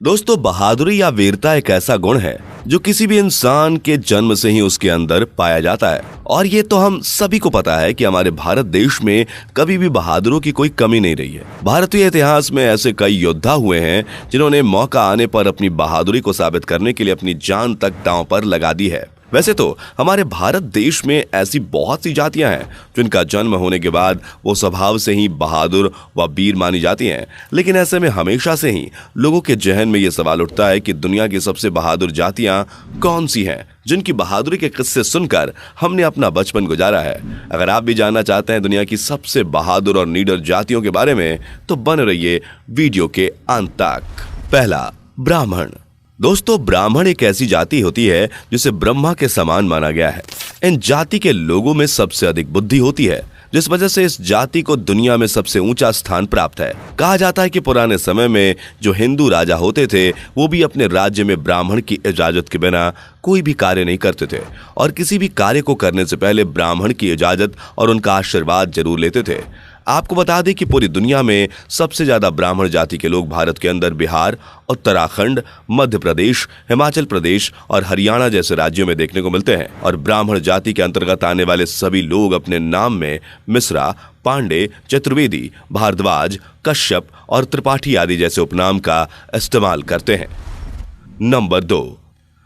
दोस्तों, बहादुरी या वीरता एक ऐसा गुण है जो किसी भी इंसान के जन्म से ही उसके अंदर पाया जाता है। और ये तो हम सभी को पता है कि हमारे भारत देश में कभी भी बहादुरों की कोई कमी नहीं रही है। भारतीय इतिहास में ऐसे कई योद्धा हुए हैं जिन्होंने मौका आने पर अपनी बहादुरी को साबित करने के लिए अपनी जान तक दांव पर लगा दी है। वैसे तो हमारे भारत देश में ऐसी बहुत सी जातियां हैं जिनका जन्म होने के बाद वो स्वभाव से ही बहादुर व वीर मानी जाती हैं, लेकिन ऐसे में हमेशा से ही लोगों के जहन में ये सवाल उठता है कि दुनिया की सबसे बहादुर जातियां कौन सी हैं, जिनकी बहादुरी के किस्से सुनकर हमने अपना बचपन गुजारा है। अगर आप भी जानना चाहते हैं दुनिया की सबसे बहादुर और निडर जातियों के बारे में, तो बने रहिए वीडियो के अंत तक। पहला, ब्राह्मण। दोस्तों, ब्राह्मण एक ऐसी जाति होती है जिसे ब्रह्मा के समान माना गया है। इन जाति के लोगों में सबसे अधिक बुद्धि होती है, जिस वजह से इस जाति को दुनिया में सबसे ऊंचा स्थान प्राप्त है। कहा जाता है कि पुराने समय में जो हिंदू राजा होते थे वो भी अपने राज्य में ब्राह्मण की इजाजत के बिना कोई भी कार्य नहीं करते थे और किसी भी कार्य को करने से पहले ब्राह्मण की इजाजत और उनका आशीर्वाद जरूर लेते थे। आपको बता दें कि पूरी दुनिया में सबसे ज्यादा ब्राह्मण जाति के लोग भारत के अंदर बिहार, उत्तराखंड, मध्य प्रदेश, हिमाचल प्रदेश और हरियाणा जैसे राज्यों में देखने को मिलते हैं। और ब्राह्मण जाति के अंतर्गत आने वाले सभी लोग अपने नाम में मिश्रा, पांडे, चतुर्वेदी, भारद्वाज, कश्यप और त्रिपाठी आदि जैसे उपनाम का इस्तेमाल करते हैं। नंबर 2,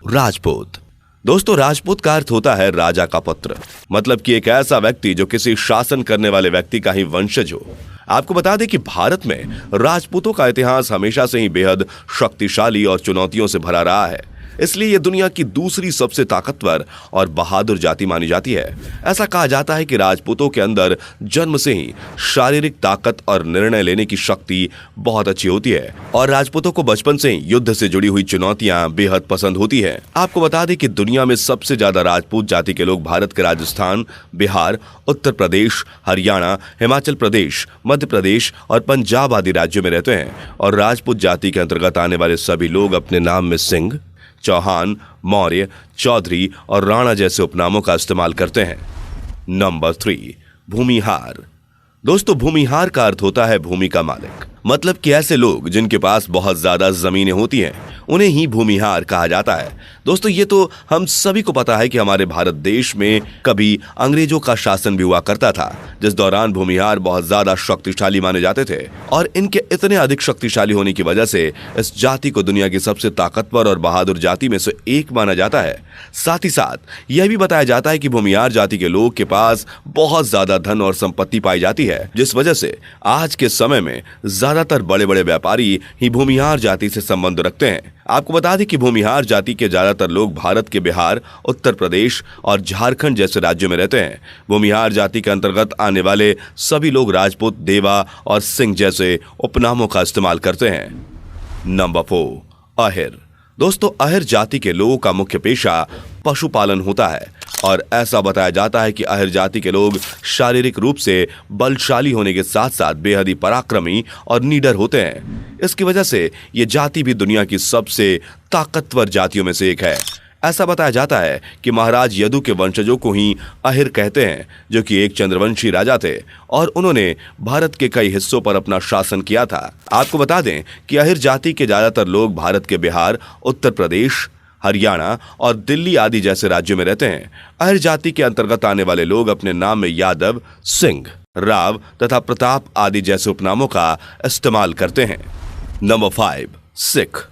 राजपूत। दोस्तों, राजपूत का अर्थ होता है राजा का पुत्र, मतलब कि एक ऐसा व्यक्ति जो किसी शासन करने वाले व्यक्ति का ही वंशज हो। आपको बता दें कि भारत में राजपूतों का इतिहास हमेशा से ही बेहद शक्तिशाली और चुनौतियों से भरा रहा है, इसलिए यह दुनिया की दूसरी सबसे ताकतवर और बहादुर जाति मानी जाती है। ऐसा कहा जाता है कि राजपूतों के अंदर जन्म से ही शारीरिक ताकत और निर्णय लेने की शक्ति बहुत अच्छी होती है और राजपूतों को बचपन से ही युद्ध से जुड़ी हुई चुनौतियां बेहद पसंद होती है। आपको बता दें कि दुनिया में सबसे ज्यादा राजपूत जाति के लोग भारत के राजस्थान, बिहार, उत्तर प्रदेश, हरियाणा, हिमाचल प्रदेश, मध्य प्रदेश और पंजाब आदि राज्यों में रहते हैं। और राजपूत जाति के अंतर्गत आने वाले सभी लोग अपने नाम में सिंह, चौहान, मौर्य, चौधरी और राणा जैसे उपनामों का इस्तेमाल करते हैं। नंबर 3, भूमिहार। दोस्तों, भूमिहार का अर्थ होता है भूमि का मालिक, मतलब कि ऐसे लोग जिनके पास बहुत ज्यादा जमीनें होती हैं उन्हें ही भूमिहार कहा जाता है। दोस्तों, ये तो हम सभी को पता है कि हमारे भारत देश में कभी अंग्रेजों का शासन भी हुआ करता था, जिस दौरान भूमिहार बहुत ज्यादा शक्तिशाली माने जाते थे और इनके इतने अधिक शक्तिशाली होने की वजह से इस जाति को दुनिया की सबसे ताकतवर और बहादुर जाति में से एक माना जाता है। साथ ही साथ यह भी बताया जाता है कि भूमिहार जाति के लोग के पास बहुत ज्यादा धन और संपत्ति पाई जाती है, जिस वजह से आज के समय में ज्यादातर बड़े बड़े व्यापारी ही भूमिहार जाति से संबंध रखते हैं। आपको बता दें कि भूमिहार जाति के ज्यादातर लोग भारत के बिहार, उत्तर प्रदेश और झारखंड जैसे राज्यों में रहते हैं। भूमिहार जाति के अंतर्गत आने वाले सभी लोग राजपूत, देवा और सिंह जैसे उपनामों का इस्तेमाल करते हैं। नंबर 4, अहिर। दोस्तों, अहिर जाति के लोगों का मुख्य पेशा पशुपालन होता है और ऐसा बताया जाता है कि अहिर जाति के लोग शारीरिक रूप से बलशाली होने के साथ साथ बेहद ही पराक्रमी और निडर होते हैं। इसकी वजह से ये जाति भी दुनिया की सबसे ताकतवर जातियों में से एक है। ऐसा बताया जाता है कि महाराज यदु के वंशजों को ही अहिर कहते हैं, जो कि एक चंद्रवंशी राजा थे और उन्होंने भारत के कई हिस्सों पर अपना शासन किया था। आपको बता दें कि अहिर जाति के ज्यादातर लोग भारत के बिहार, उत्तर प्रदेश, हरियाणा और दिल्ली आदि जैसे राज्यों में रहते हैं। अहिर जाति के अंतर्गत आने वाले लोग अपने नाम में यादव, सिंह, राव तथा प्रताप आदि जैसे उपनामों का इस्तेमाल करते हैं। नंबर 5, सिख।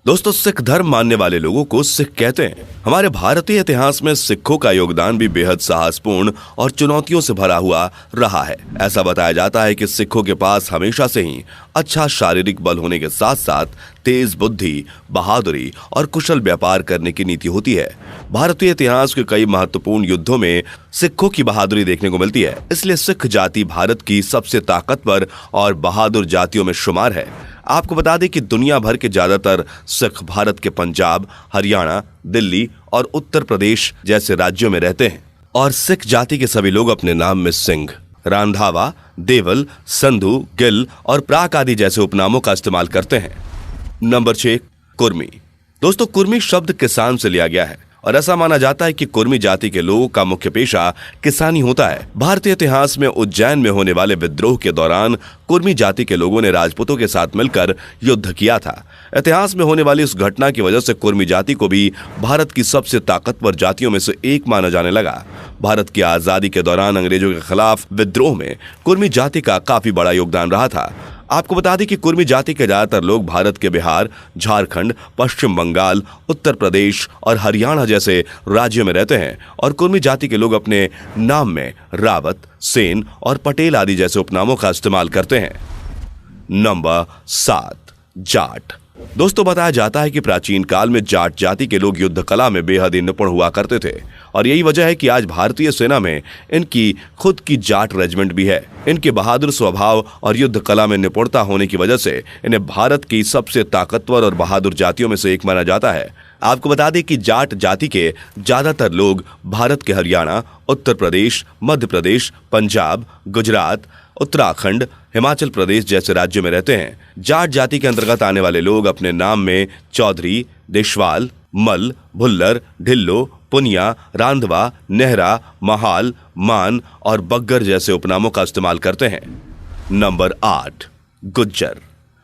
दोस्तों, सिख धर्म मानने वाले लोगों को सिख कहते हैं। हमारे भारतीय इतिहास में सिखों का योगदान भी बेहद साहसपूर्ण और चुनौतियों से भरा हुआ रहा है। ऐसा बताया जाता है कि सिखों के पास हमेशा से ही अच्छा शारीरिक बल होने के साथ साथ तेज बुद्धि, बहादुरी और कुशल व्यापार करने की नीति होती है। भारतीय इतिहास के कई महत्वपूर्ण युद्धों में सिखों की बहादुरी देखने को मिलती है, इसलिए सिख जाति भारत की सबसे ताकतवर और बहादुर जातियों में शुमार है। आपको बता दें कि दुनिया भर के ज्यादातर सिख भारत के पंजाब, हरियाणा, दिल्ली और उत्तर प्रदेश जैसे राज्यों में रहते हैं और सिख जाति के सभी लोग अपने नाम में सिंह, रांधावा, देवल, संधु, गिल और प्राक आदि जैसे उपनामों का इस्तेमाल करते हैं। नंबर 6, कुर्मी। दोस्तों, कुर्मी शब्द किसान से लिया गया है और ऐसा माना जाता है कि कुर्मी जाति के लोगों का मुख्य पेशा किसानी होता है। भारतीय इतिहास में उज्जैन में होने वाले विद्रोह के दौरान कुर्मी जाति के लोगों ने राजपूतों के साथ मिलकर युद्ध किया था। इतिहास में होने वाली इस घटना की वजह से कुर्मी जाति को भी भारत की सबसे ताकतवर जातियों में से एक माना जाने लगा। भारत की आजादी के दौरान अंग्रेजों के खिलाफ विद्रोह में कुर्मी जाति का काफी बड़ा योगदान रहा था। आपको बता दें कि कुर्मी जाति के ज्यादातर लोग भारत के बिहार, झारखंड, पश्चिम बंगाल, उत्तर प्रदेश और हरियाणा जैसे राज्यों में रहते हैं और कुर्मी जाति के लोग अपने नाम में रावत, सेन और पटेल आदि जैसे उपनामों का इस्तेमाल करते हैं। नंबर 7, जाट। दोस्तों, बताया जाता है कि प्राचीन काल में जाट जाति के लोग युद्ध कला में बेहद ही निपुण हुआ करते थे और यही वजह है कि आज भारतीय सेना में इनकी खुद की जाट रेजिमेंट भी है। इनके बहादुर स्वभाव और युद्ध कला में निपुणता होने की वजह से इन्हें भारत की सबसे ताकतवर और बहादुर जातियों में से एक माना जाता है। आपको बता दें कि जाट जाति के ज्यादातर लोग भारत के हरियाणा, उत्तर प्रदेश, मध्य प्रदेश, पंजाब, गुजरात, उत्तराखंड, हिमाचल प्रदेश जैसे राज्यों में रहते हैं। जाट जाति के अंतर्गत आने वाले लोग अपने नाम में चौधरी, देशवाल, मल, भुल्लर, ढिल्लो, पुनिया, रांधवा, नेहरा, महाल, मान और बग्गर जैसे उपनामों का इस्तेमाल करते हैं। नंबर 8, गुज्जर।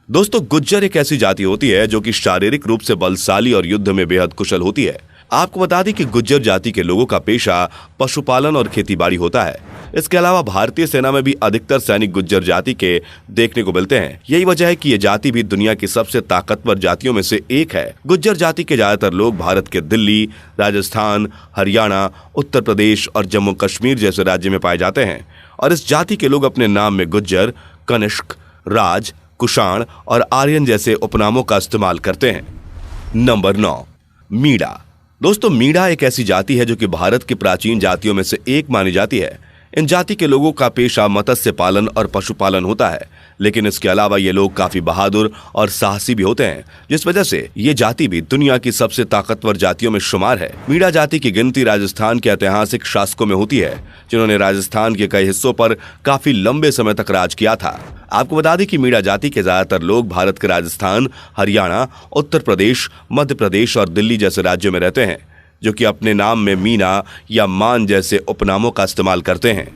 दोस्तों, गुज्जर एक ऐसी जाति होती है जो कि शारीरिक रूप से बलशाली और युद्ध में बेहद कुशल होती है। आपको बता दें कि गुज्जर जाति के लोगों का पेशा पशुपालन और खेतीबाड़ी होता है। इसके अलावा भारतीय सेना में भी अधिकतर सैनिक गुज्जर जाति के देखने को मिलते हैं। यही वजह है कि ये जाति भी दुनिया की सबसे ताकतवर जातियों में से एक है। गुज्जर जाति के ज्यादातर लोग भारत के दिल्ली, राजस्थान, हरियाणा, उत्तर प्रदेश और जम्मू कश्मीर जैसे राज्य में पाए जाते हैं और इस जाति के लोग अपने नाम में गुज्जर, कनिष्क, राज, कुषाण और आर्यन जैसे उपनामों का इस्तेमाल करते हैं। नंबर 9, मीणा। दोस्तों, मीणा एक ऐसी जाति है जो कि भारत की प्राचीन जातियों में से एक मानी जाती है। इन जाति के लोगों का पेशा मत्स्य पालन और पशुपालन होता है, लेकिन इसके अलावा ये लोग काफी बहादुर और साहसी भी होते हैं, जिस वजह से ये जाति भी दुनिया की सबसे ताकतवर जातियों में शुमार है। मीणा जाति की गिनती राजस्थान के ऐतिहासिक शासकों में होती है, जिन्होंने राजस्थान के कई हिस्सों पर काफी लंबे समय तक राज किया था। आपको बता दें कि मीणा जाति के ज्यादातर लोग भारत के राजस्थान, हरियाणा, उत्तर प्रदेश, मध्य प्रदेश और दिल्ली जैसे राज्यों में रहते हैं, जो कि अपने नाम में मीना या मान जैसे उपनामों का इस्तेमाल करते हैं।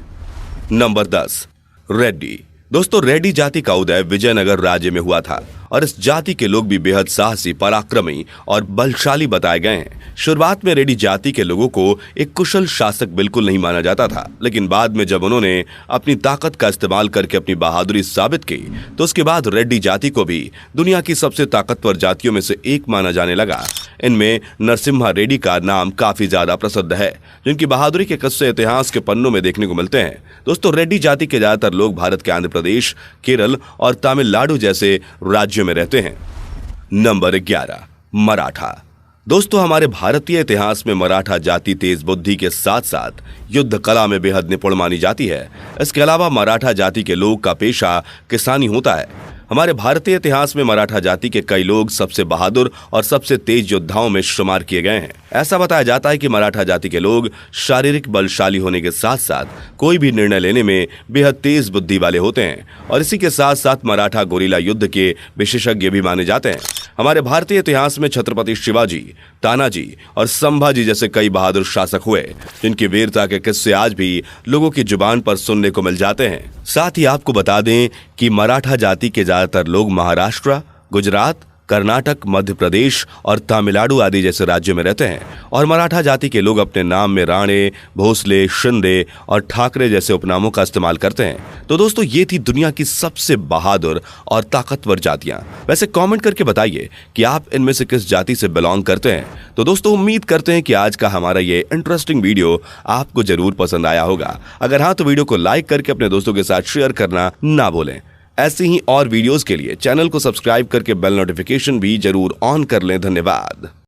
नंबर 10, रेड्डी। दोस्तों, रेड्डी जाति का उदय विजयनगर राज्य में हुआ था और इस जाति के लोग भी बेहद साहसी, पराक्रमी और बलशाली बताए गए हैं। शुरुआत में रेड्डी जाति के लोगों को एक कुशल शासक बिल्कुल नहीं माना जाता था, लेकिन बाद में जब उन्होंने अपनी ताकत का इस्तेमाल करके अपनी बहादुरी साबित की, तो उसके बाद रेड्डी जाति को भी दुनिया की सबसे ताकतवर जातियों में से एक माना जाने लगा। इनमें नरसिम्हा रेड्डी का नाम काफी ज्यादा प्रसिद्ध है, जिनकी बहादुरी के किस्से इतिहास के पन्नों में देखने को मिलते हैं। दोस्तों, रेड्डी जाति के ज्यादातर लोग भारत के आंध्र प्रदेश, केरल और तमिलनाडु जैसे राज्यों में रहते हैं। नंबर 11, मराठा। दोस्तों, हमारे भारतीय इतिहास में मराठा जाति तेज बुद्धि के साथ साथ युद्ध कला में बेहद निपुण मानी जाती है। इसके अलावा मराठा जाति के लोग का पेशा किसानी होता है। हमारे भारतीय इतिहास में मराठा जाति के कई लोग सबसे बहादुर और सबसे तेज योद्धाओं में शुमार किए गए हैं। ऐसा बताया जाता है कि मराठा जाति के लोग शारीरिक बलशाली होने के साथ साथ कोई भी निर्णय लेने में बेहद तेज बुद्धि वाले होते हैं और इसी के साथ साथ मराठा गोरिल्ला युद्ध के विशेषज्ञ भी माने जाते हैं। हमारे भारतीय इतिहास में छत्रपति शिवाजी, तानाजी और संभाजी जैसे कई बहादुर शासक हुए, जिनकी वीरता के किस्से आज भी लोगों की जुबान पर सुनने को मिल जाते हैं। साथ ही आपको बता दें कि मराठा जाति के ज्यादातर लोग महाराष्ट्र, गुजरात, कर्नाटक, मध्य प्रदेश और तमिलनाडु आदि जैसे राज्यों में रहते हैं और मराठा जाति के लोग अपने नाम में राणे, भोसले, शिंदे और ठाकरे जैसे उपनामों का इस्तेमाल करते हैं। तो दोस्तों, ये थी दुनिया की सबसे बहादुर और ताकतवर जातियां। वैसे कमेंट करके बताइए कि आप इनमें से किस जाति से बिलोंग करते हैं। तो दोस्तों, उम्मीद करते हैं कि आज का हमारा ये इंटरेस्टिंग वीडियो आपको जरूर पसंद आया होगा। अगर हाँ, तो वीडियो को लाइक करके अपने दोस्तों के साथ शेयर करना ना भूलें। ऐसी ही और वीडियोस के लिए चैनल को सब्सक्राइब करके बेल नोटिफिकेशन भी जरूर ऑन कर लें। धन्यवाद।